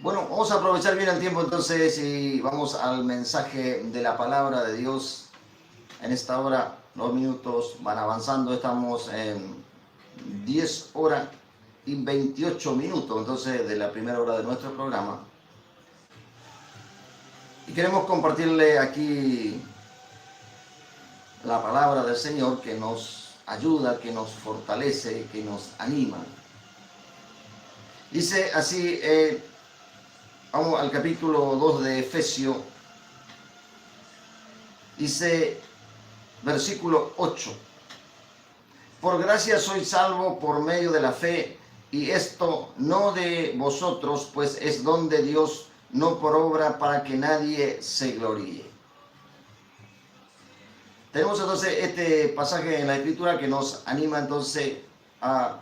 Bueno, vamos a aprovechar bien el tiempo entonces y vamos al mensaje de la palabra de Dios. En esta hora los minutos van avanzando, estamos en 10 horas y 28 minutos entonces de la primera hora de nuestro programa. Y queremos compartirle aquí la palabra del Señor que nos ayuda, que nos fortalece, que nos anima. Dice así, vamos al capítulo 2 de Efesios, dice versículo 8. Por gracia sois salvos por medio de la fe, y esto no de vosotros, pues es don de Dios, no por obra, para que nadie se gloríe. Tenemos entonces este pasaje en la Escritura que nos anima entonces a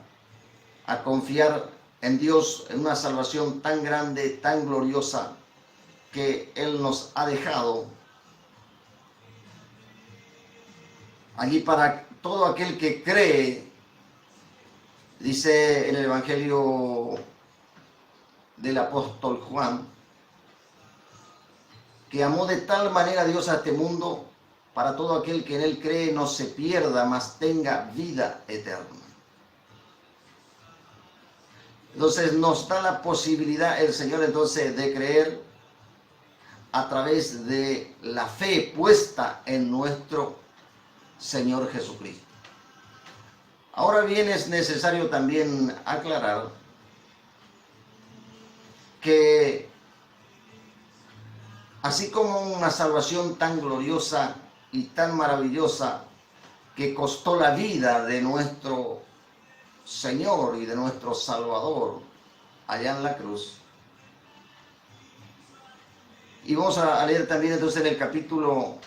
confiar en Dios, en una salvación tan grande, tan gloriosa, que Él nos ha dejado allí para todo aquel que cree. Dice en el Evangelio del apóstol Juan, que amó de tal manera Dios a este mundo, para todo aquel que en Él cree no se pierda, mas tenga vida eterna. Entonces nos da la posibilidad el Señor entonces de creer a través de la fe puesta en nuestro Señor Jesucristo. Ahora bien, es necesario también aclarar que así como una salvación tan gloriosa y tan maravillosa que costó la vida de nuestro Señor y de nuestro Salvador allá en la cruz. Y vamos a leer también entonces en el capítulo,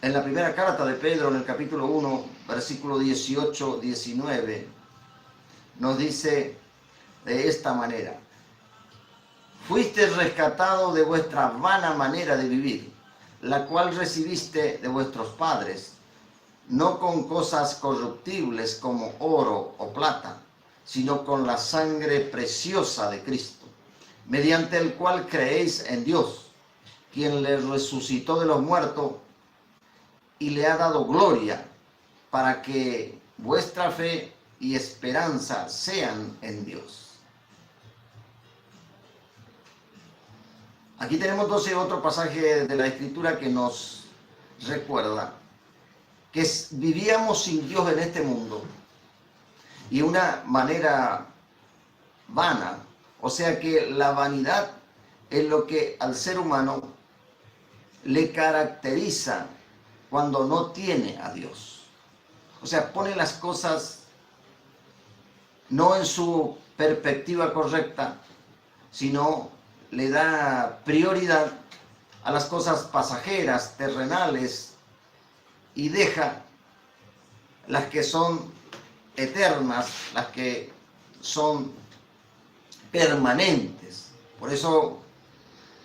en la primera carta de Pedro, en el capítulo 1, versículo 18-19, nos dice de esta manera: fuisteis rescatados de vuestra vana manera de vivir, la cual recibiste de vuestros padres, no con cosas corruptibles como oro o plata, sino con la sangre preciosa de Cristo, mediante el cual creéis en Dios, quien le resucitó de los muertos y le ha dado gloria, para que vuestra fe y esperanza sean en Dios. Aquí tenemos entonces otro pasaje de la Escritura que nos recuerda que vivíamos sin Dios en este mundo y una manera vana, o sea que la vanidad es lo que al ser humano le caracteriza cuando no tiene a Dios. O sea, pone las cosas no en su perspectiva correcta, sino le da prioridad a las cosas pasajeras, terrenales, y deja las que son eternas, las que son permanentes. Por eso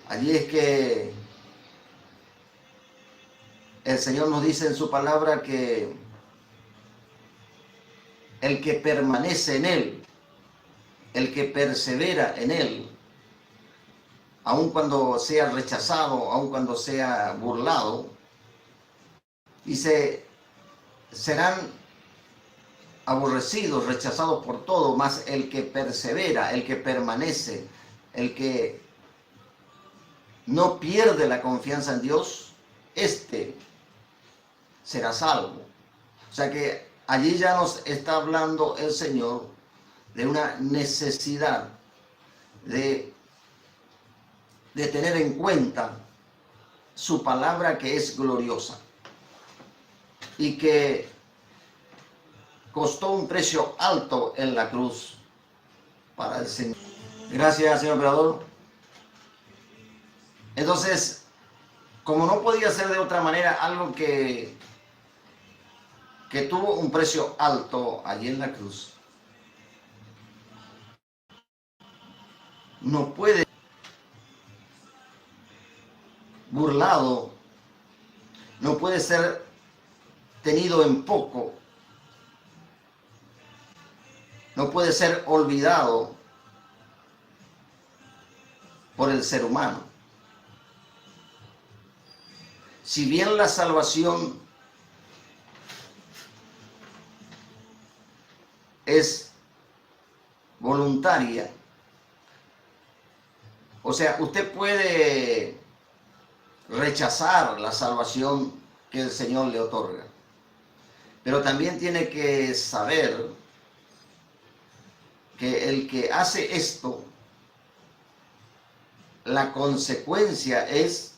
allí es que el Señor nos dice en su palabra que el que permanece en Él, el que persevera en Él, aun cuando sea rechazado, aun cuando sea burlado, dice, serán aborrecidos, rechazados por todo, mas el que persevera, el que permanece, el que no pierde la confianza en Dios, este será salvo. O sea que allí ya nos está hablando el Señor de una necesidad de tener en cuenta su palabra, que es gloriosa y que costó un precio alto en la cruz para el Señor. Gracias, señor operador. Entonces, como no podía ser de otra manera, algo que tuvo un precio alto allí en la cruz, no puede burlado, no puede ser tenido en poco, no puede ser olvidado, por el ser humano. Si bien la salvación es voluntaria, o sea, usted puede rechazar la salvación que el Señor le otorga, pero también tiene que saber que el que hace esto, la consecuencia es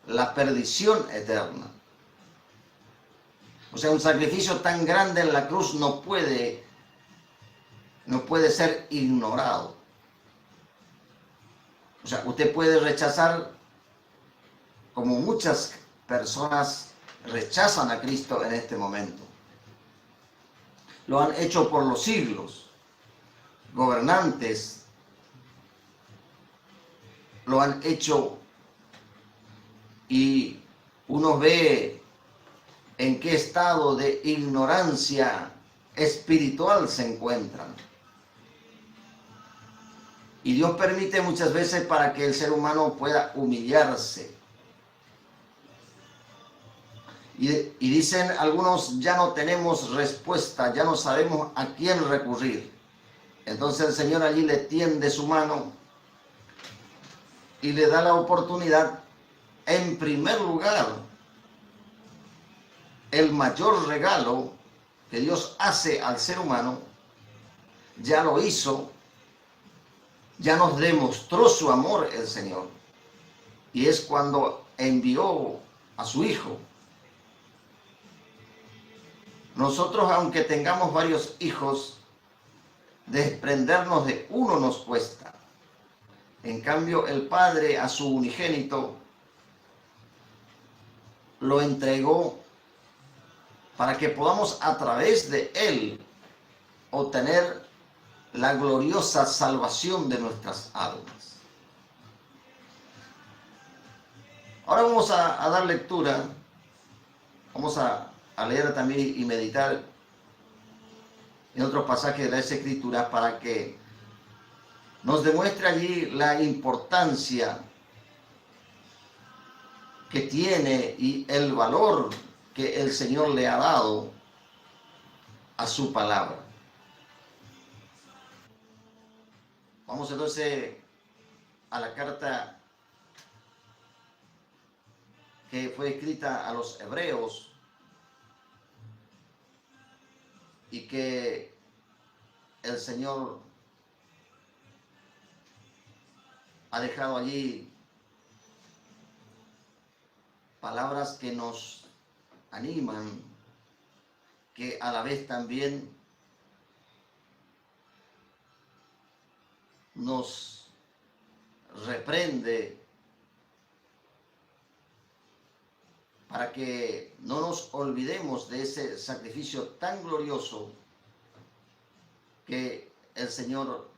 la perdición eterna. O sea, un sacrificio tan grande en la cruz no puede ser ignorado. O sea, usted puede rechazar, como muchas personas rechazan a Cristo en este momento. Lo han hecho por los siglos. Gobernantes lo han hecho y uno ve en qué estado de ignorancia espiritual se encuentran. Y Dios permite muchas veces para que el ser humano pueda humillarse. Y dicen algunos, ya no tenemos respuesta, ya no sabemos a quién recurrir. Entonces el Señor allí le tiende su mano y le da la oportunidad, en primer lugar, el mayor regalo que Dios hace al ser humano, ya lo hizo, ya nos demostró su amor el Señor. Y es cuando envió a su Hijo. Nosotros, aunque tengamos varios hijos, desprendernos de uno nos cuesta. En cambio, el Padre a su unigénito lo entregó para que podamos a través de él obtener la gloriosa salvación de nuestras almas. Ahora vamos a dar lectura, vamos a leer también y meditar en otros pasajes de las Escrituras para que nos demuestre allí la importancia que tiene y el valor que el Señor le ha dado a su palabra. Vamos entonces a la carta que fue escrita a los hebreos y que el Señor ha dejado allí palabras que nos animan, que a la vez también nos reprende para que no nos olvidemos de ese sacrificio tan glorioso que el Señor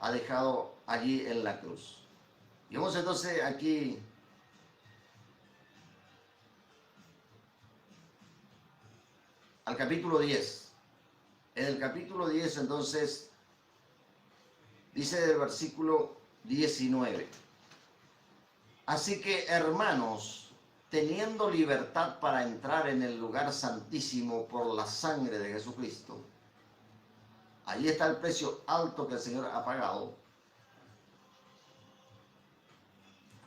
ha dejado allí en la cruz. Y vamos entonces aquí al capítulo 10. En el capítulo 10 entonces dice el versículo 19. Así que, hermanos, teniendo libertad para entrar en el lugar santísimo por la sangre de Jesucristo, ahí está el precio alto que el Señor ha pagado,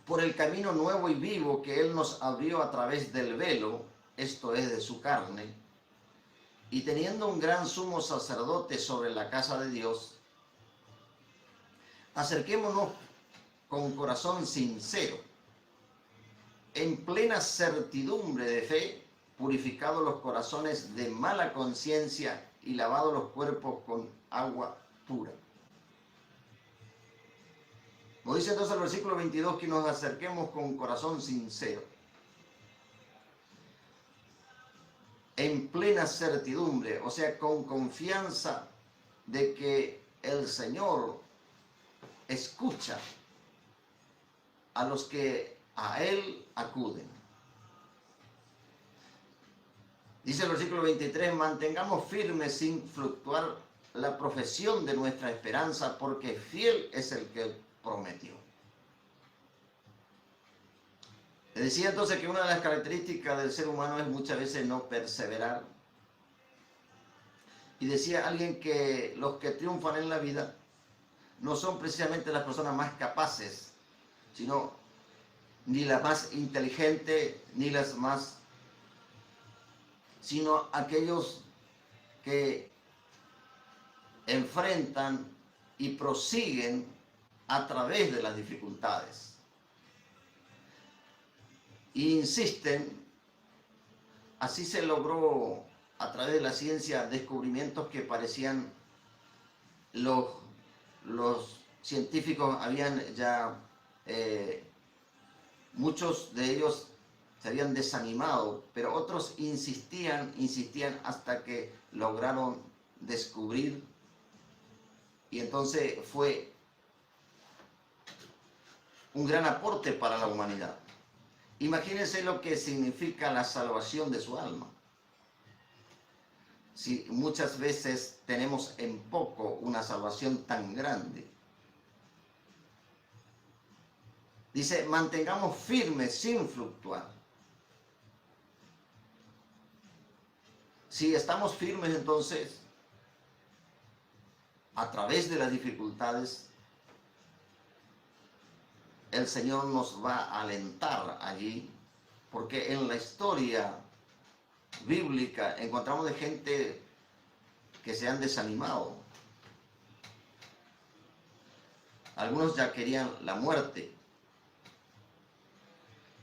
por el camino nuevo y vivo que Él nos abrió a través del velo, esto es de su carne, y teniendo un gran sumo sacerdote sobre la casa de Dios, acerquémonos con corazón sincero, en plena certidumbre de fe, purificados los corazones de mala conciencia y lavados los cuerpos con agua pura. Nos dice entonces el versículo 22 que nos acerquemos con corazón sincero, en plena certidumbre, o sea, con confianza de que el Señor escucha a los que a Él acuden. Dice el versículo 23, mantengamos firme sin fluctuar la profesión de nuestra esperanza, porque fiel es el que prometió. Le decía entonces que una de las características del ser humano es muchas veces no perseverar. Y decía alguien que los que triunfan en la vida no son precisamente las personas más capaces, sino ni las más inteligentes, ni las más, sino aquellos que enfrentan y prosiguen a través de las dificultades. E insisten, así se logró a través de la ciencia descubrimientos que parecían los científicos habían ya, muchos de ellos se habían desanimado, pero otros insistían hasta que lograron descubrir, y entonces fue un gran aporte para la humanidad. Imagínense lo que significa la salvación de su alma. Si muchas veces tenemos en poco una salvación tan grande. Dice, mantengamos firmes sin fluctuar. Si estamos firmes, entonces, a través de las dificultades, el Señor nos va a alentar allí, porque en la historia bíblica encontramos de gente que se han desanimado. Algunos ya querían la muerte.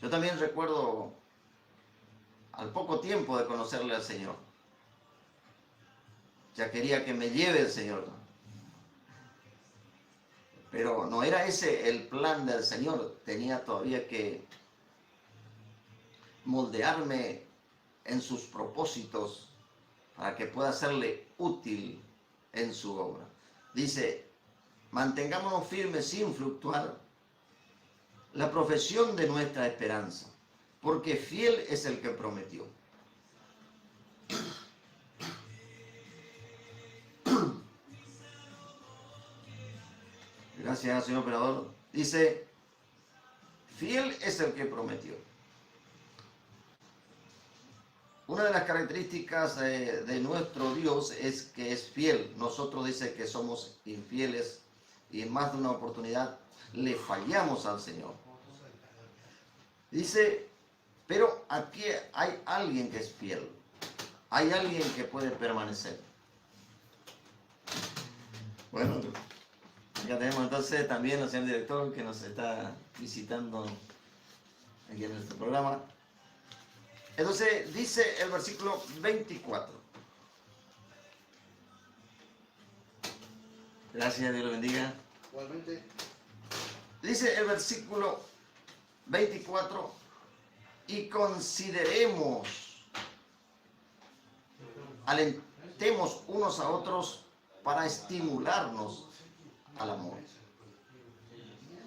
Yo también recuerdo al poco tiempo de conocerle al Señor, ya quería que me lleve el Señor. Pero no era ese el plan del Señor. Tenía todavía que moldearme en sus propósitos para que pueda serle útil en su obra. Dice, mantengámonos firmes sin fluctuar la profesión de nuestra esperanza, porque fiel es el que prometió. Gracias, señor operador. Dice, fiel es el que prometió. Una de las características de nuestro Dios es que es fiel. Nosotros dice que somos infieles y en más de una oportunidad le fallamos al Señor. Dice, pero aquí hay alguien que es fiel. Hay alguien que puede permanecer. Bueno, ya tenemos entonces también al señor director que nos está visitando aquí en nuestro programa. Entonces dice el versículo 24. Gracias, Dios lo bendiga. Igualmente. Dice el versículo 24, y consideremos, alentemos unos a otros para estimularnos al amor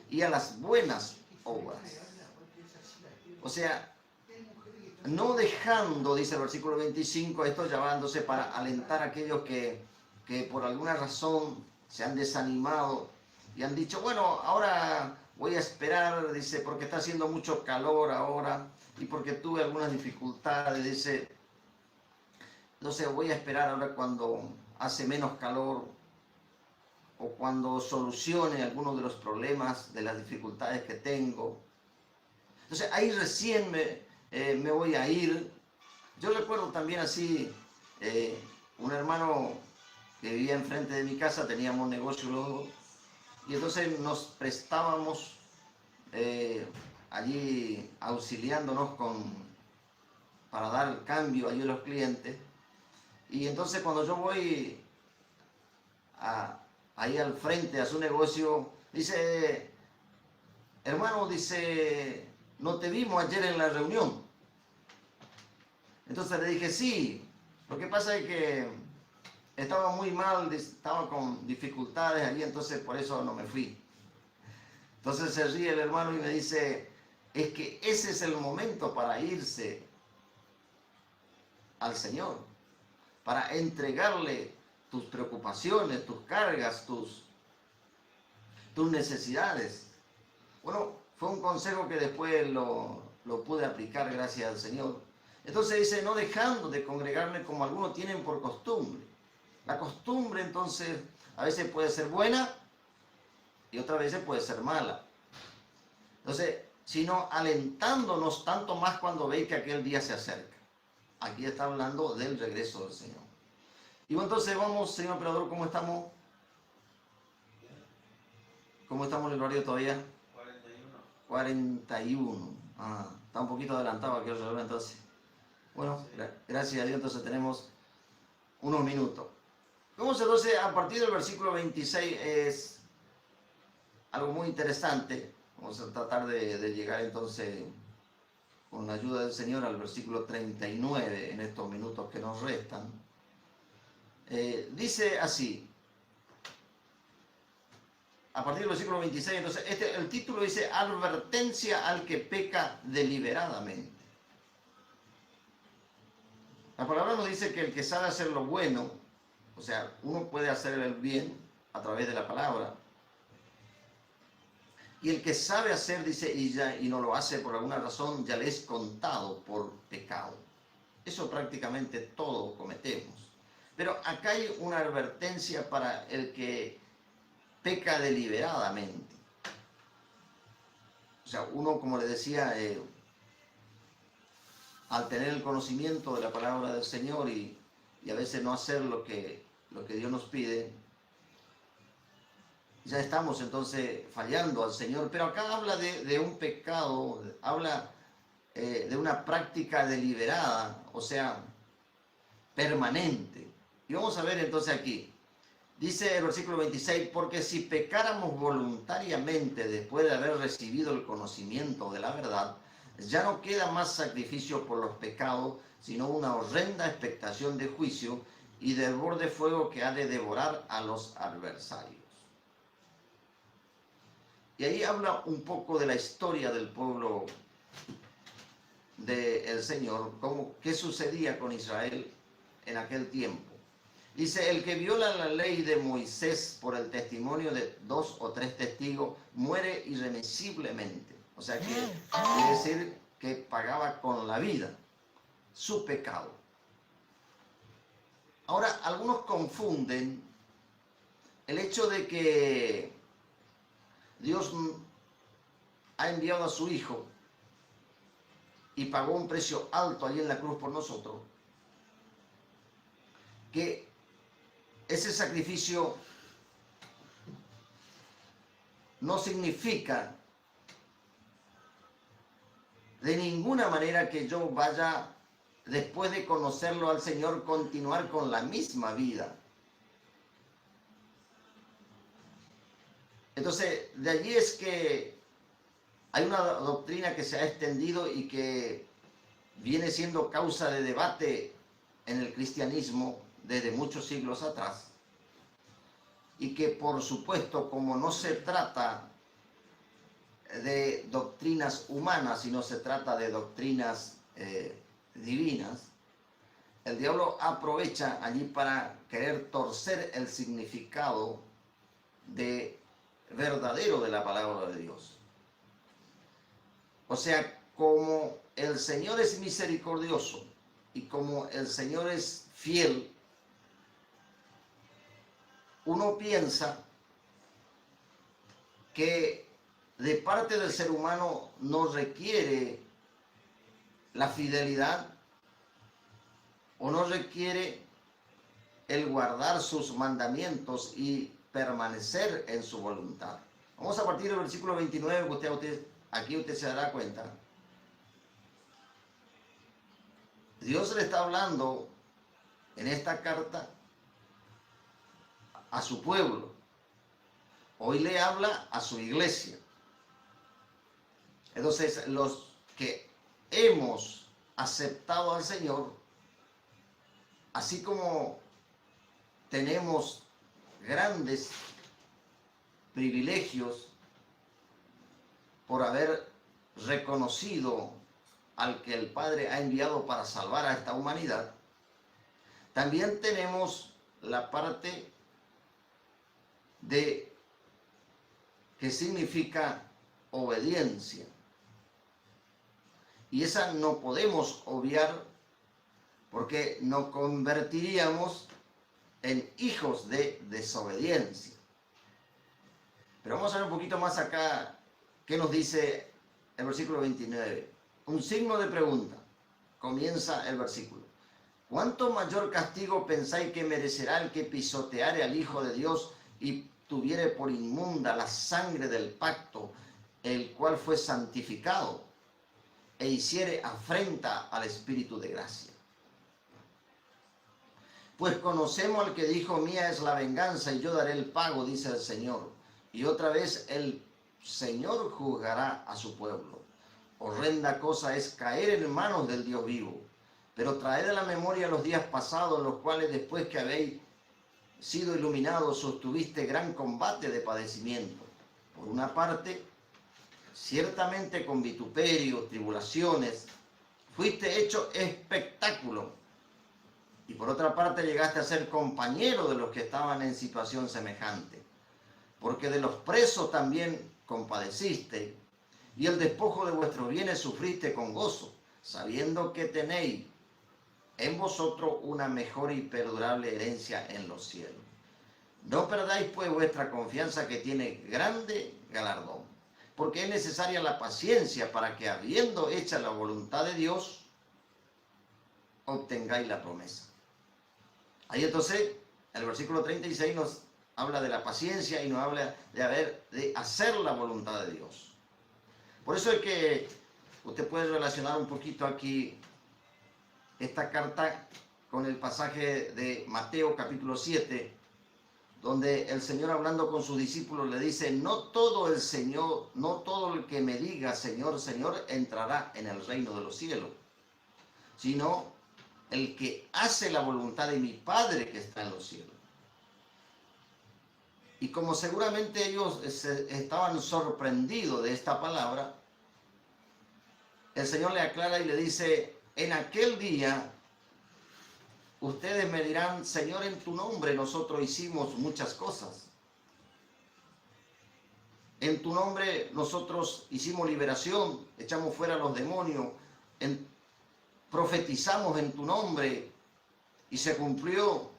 y a las buenas obras. O sea, no dejando, dice el versículo 25, esto llamándose para alentar a aquellos que por alguna razón se han desanimado y han dicho, bueno, ahora voy a esperar, dice, porque está haciendo mucho calor ahora y porque tuve algunas dificultades, dice, entonces voy a esperar ahora cuando hace menos calor o cuando solucione algunos de los problemas, de las dificultades que tengo. Entonces ahí recién me voy a ir. Yo recuerdo también así, un hermano que vivía enfrente de mi casa, teníamos un negocio luego, y entonces nos prestábamos allí auxiliándonos para dar el cambio allí a los clientes. Y entonces cuando yo voy ahí al frente a su negocio, dice, hermano, dice, no te vimos ayer en la reunión. Entonces le dije, sí, lo que pasa es que estaba muy mal, estaba con dificultades allí, entonces por eso no me fui. Entonces se ríe el hermano y me dice, es que ese es el momento para irse al Señor, para entregarle tus preocupaciones, tus cargas, tus necesidades. Bueno, fue un consejo que después lo pude aplicar gracias al Señor. Entonces dice, no dejando de congregarme como algunos tienen por costumbre. La costumbre entonces a veces puede ser buena y otras veces puede ser mala. Entonces, sino alentándonos tanto más cuando veis que aquel día se acerca. Aquí está hablando del regreso del Señor. Y bueno, entonces vamos, señor operador, ¿cómo estamos? ¿Cómo estamos en el horario todavía? 41. Está un poquito adelantado aquí el reloj entonces. Bueno, gracias a Dios, entonces tenemos unos minutos. Vamos entonces a partir del versículo 26, es algo muy interesante. Vamos a tratar de llegar entonces, con la ayuda del Señor, al versículo 39 en estos minutos que nos restan. Dice así, a partir del versículo 26, entonces el título dice, advertencia al que peca deliberadamente. La palabra nos dice que el que sabe hacer lo bueno, o sea, uno puede hacer el bien a través de la palabra, y el que sabe hacer, dice, y no lo hace por alguna razón, ya le es contado por pecado. Eso prácticamente todo cometemos. Pero acá hay una advertencia para el que peca deliberadamente. O sea, uno, como le decía, al tener el conocimiento de la palabra del Señor y a veces no hacer lo que Dios nos pide, ya estamos entonces fallando al Señor. Pero acá habla de un pecado, habla de una práctica deliberada, o sea, permanente. Y vamos a ver entonces aquí, dice el versículo 26, porque si pecáramos voluntariamente después de haber recibido el conocimiento de la verdad, ya no queda más sacrificio por los pecados, sino una horrenda expectación de juicio y de hervor de fuego que ha de devorar a los adversarios. Y ahí habla un poco de la historia del pueblo del Señor, qué sucedía con Israel en aquel tiempo. Dice, el que viola la ley de Moisés por el testimonio de 2 o 3 testigos muere irremisiblemente. O sea que quiere decir que pagaba con la vida su pecado. Ahora, algunos confunden el hecho de que Dios ha enviado a su Hijo y pagó un precio alto allí en la cruz por nosotros, que ese sacrificio no significa de ninguna manera que yo vaya, después de conocerlo al Señor, continuar con la misma vida. Entonces, de allí es que hay una doctrina que se ha extendido y que viene siendo causa de debate en el cristianismo desde muchos siglos atrás, y que por supuesto, como no se trata de doctrinas humanas, sino se trata de doctrinas divinas, el diablo aprovecha allí para querer torcer el significado verdadero de la palabra de Dios. O sea, como el Señor es misericordioso y como el Señor es fiel, uno piensa que de parte del ser humano no requiere la fidelidad o no requiere el guardar sus mandamientos y permanecer en su voluntad. Vamos a partir del versículo 29, que aquí usted se dará cuenta. Dios le está hablando en esta carta a su pueblo. Hoy le habla a su iglesia. Entonces, los que hemos aceptado al Señor, así como tenemos grandes privilegios por haber reconocido al que el Padre ha enviado para salvar a esta humanidad, también tenemos la parte de que significa obediencia. Y esa no podemos obviar porque nos convertiríamos en hijos de desobediencia. Pero vamos a ver un poquito más acá qué nos dice el versículo 29. Un signo de pregunta. Comienza el versículo. ¿Cuánto mayor castigo pensáis que merecerá el que pisoteare al Hijo de Dios y tuviere por inmunda la sangre del pacto, el cual fue santificado, e hiciere afrenta al Espíritu de gracia? Pues conocemos al que dijo, mía es la venganza y yo daré el pago, dice el Señor. Y otra vez el Señor juzgará a su pueblo. Horrenda cosa es caer en manos del Dios vivo. Pero traed a la memoria los días pasados, los cuales después que habéis sido iluminados, sostuviste gran combate de padecimiento. Por una parte, ciertamente con vituperio, tribulaciones, fuiste hecho espectáculo. Y por otra parte llegaste a ser compañero de los que estaban en situación semejante. Porque de los presos también compadeciste, y el despojo de vuestros bienes sufriste con gozo, sabiendo que tenéis en vosotros una mejor y perdurable herencia en los cielos. No perdáis pues vuestra confianza, que tiene grande galardón, porque es necesaria la paciencia para que, habiendo hecha la voluntad de Dios, obtengáis la promesa. Ahí entonces, el versículo 36 nos habla de la paciencia y nos habla de hacer la voluntad de Dios. Por eso es que usted puede relacionar un poquito aquí esta carta con el pasaje de Mateo capítulo 7, donde el Señor, hablando con sus discípulos, le dice, no todo el que me diga Señor, Señor, entrará en el reino de los cielos, sino el que hace la voluntad de mi Padre que está en los cielos. Y como seguramente ellos estaban sorprendidos de esta palabra, el Señor le aclara y le dice, en aquel día ustedes me dirán, Señor, en tu nombre nosotros hicimos muchas cosas. En tu nombre nosotros hicimos liberación, echamos fuera a los demonios, profetizamos en tu nombre y se cumplió.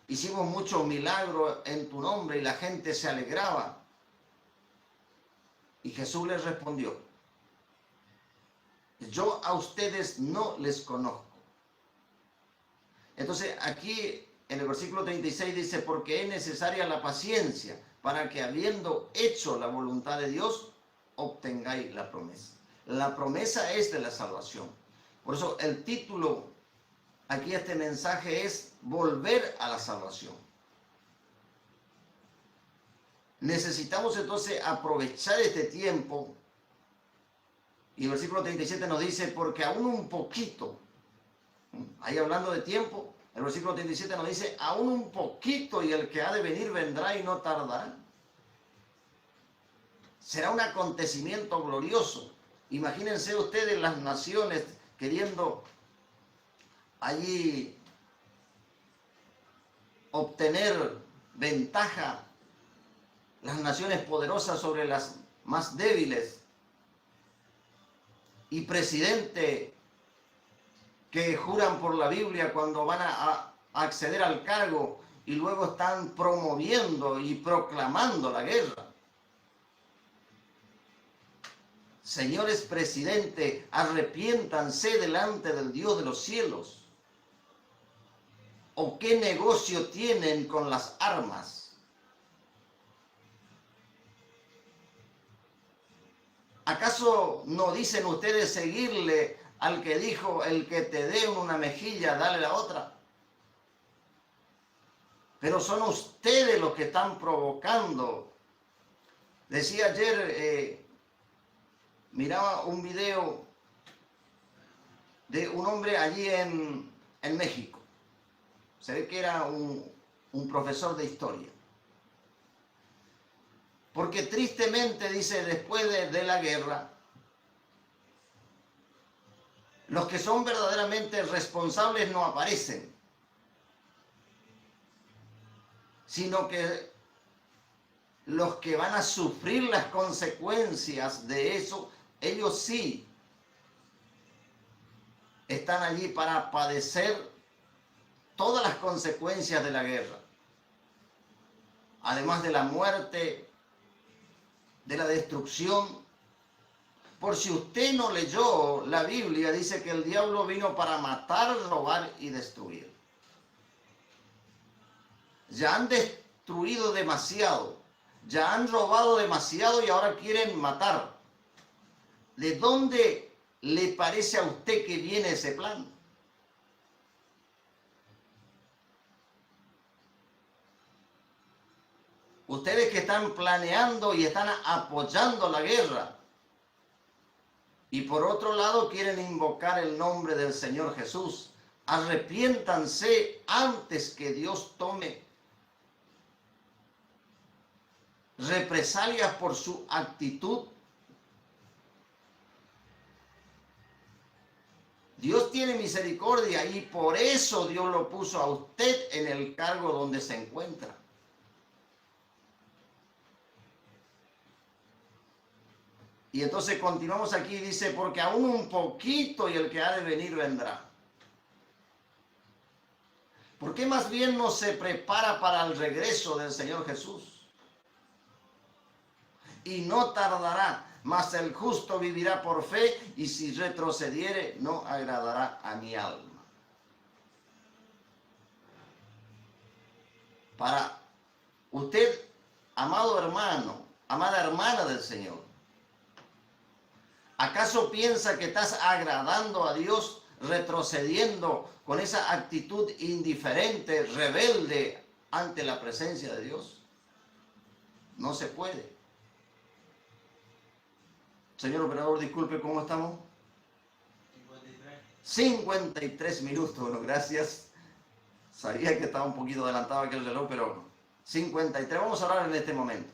Hicimos muchos milagros en tu nombre y la gente se alegraba. Y Jesús les respondió, yo a ustedes no les conozco. Entonces aquí en el versículo 36 dice, porque es necesaria la paciencia para que, habiendo hecho la voluntad de Dios, obtengáis la promesa. La promesa es de la salvación. Por eso el título aquí, este mensaje, es volver a la salvación. Necesitamos entonces aprovechar este tiempo. Y el versículo 37 nos dice, porque aún un poquito, ahí hablando de tiempo, el versículo 37 nos dice, aún un poquito y el que ha de venir vendrá y no tardará. Será un acontecimiento glorioso. Imagínense ustedes las naciones queriendo allí obtener ventaja, las naciones poderosas sobre las más débiles, y presidentes que juran por la Biblia cuando van a acceder al cargo y luego están promoviendo y proclamando la guerra. Señores presidentes, arrepiéntanse delante del Dios de los cielos. ¿O qué negocio tienen con las armas? ¿Acaso no dicen ustedes seguirle al que dijo, el que te dé una mejilla, dale la otra? Pero son ustedes los que están provocando. Decía ayer, miraba un video de un hombre allí en México. Se ve que era un profesor de historia. Porque tristemente, dice, después de la guerra, los que son verdaderamente responsables no aparecen, sino que los que van a sufrir las consecuencias de eso, ellos sí están allí para padecer todas las consecuencias de la guerra. Además de la muerte, de la destrucción. Por si usted no leyó la Biblia, dice que el diablo vino para matar, robar y destruir. Ya han destruido demasiado, ya han robado demasiado y ahora quieren matar. ¿De dónde le parece a usted que viene ese plan? Ustedes que están planeando y están apoyando la guerra. Y por otro lado quieren invocar el nombre del Señor Jesús. Arrepiéntanse antes que Dios tome represalias por su actitud. Dios tiene misericordia y por eso Dios lo puso a usted en el cargo donde se encuentra. Y entonces continuamos aquí, dice, porque aún un poquito y el que ha de venir vendrá. ¿Por qué más bien no se prepara para el regreso del Señor Jesús? Y no tardará, mas el justo vivirá por fe, y si retrocediere, no agradará a mi alma. Para usted, amado hermano, amada hermana del Señor, ¿acaso piensa que estás agradando a Dios retrocediendo con esa actitud indiferente, rebelde ante la presencia de Dios? No se puede. Señor operador, disculpe, ¿cómo estamos? 53 minutos, bueno, gracias. Sabía que estaba un poquito adelantado aquel reloj, pero 53. Vamos a orar en este momento.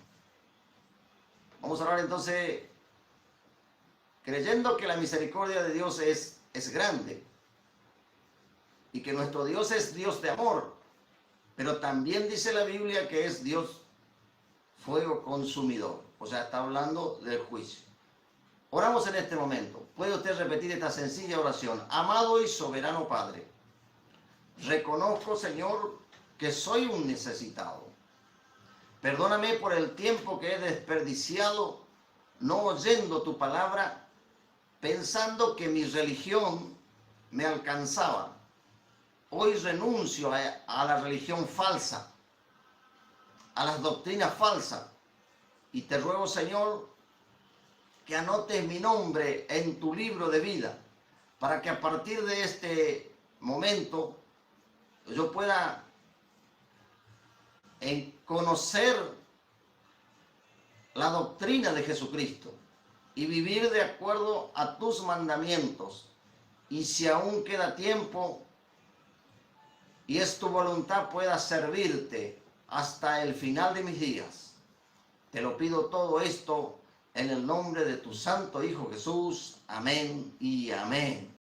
Vamos a orar entonces, creyendo que la misericordia de Dios es grande y que nuestro Dios es Dios de amor, pero también dice la Biblia que es Dios fuego consumidor, o sea, está hablando del juicio. Oramos en este momento. ¿Puede usted repetir esta sencilla oración? Amado y soberano Padre, reconozco, Señor, que soy un necesitado. Perdóname por el tiempo que he desperdiciado no oyendo tu palabra, pensando que mi religión me alcanzaba. Hoy renuncio a la religión falsa, a las doctrinas falsas, y te ruego, Señor, que anotes mi nombre en tu libro de vida, para que a partir de este momento yo pueda conocer la doctrina de Jesucristo y vivir de acuerdo a tus mandamientos. Y si aún queda tiempo y es tu voluntad, pueda servirte hasta el final de mis días. Te lo pido todo esto en el nombre de tu santo Hijo Jesús. Amén y amén.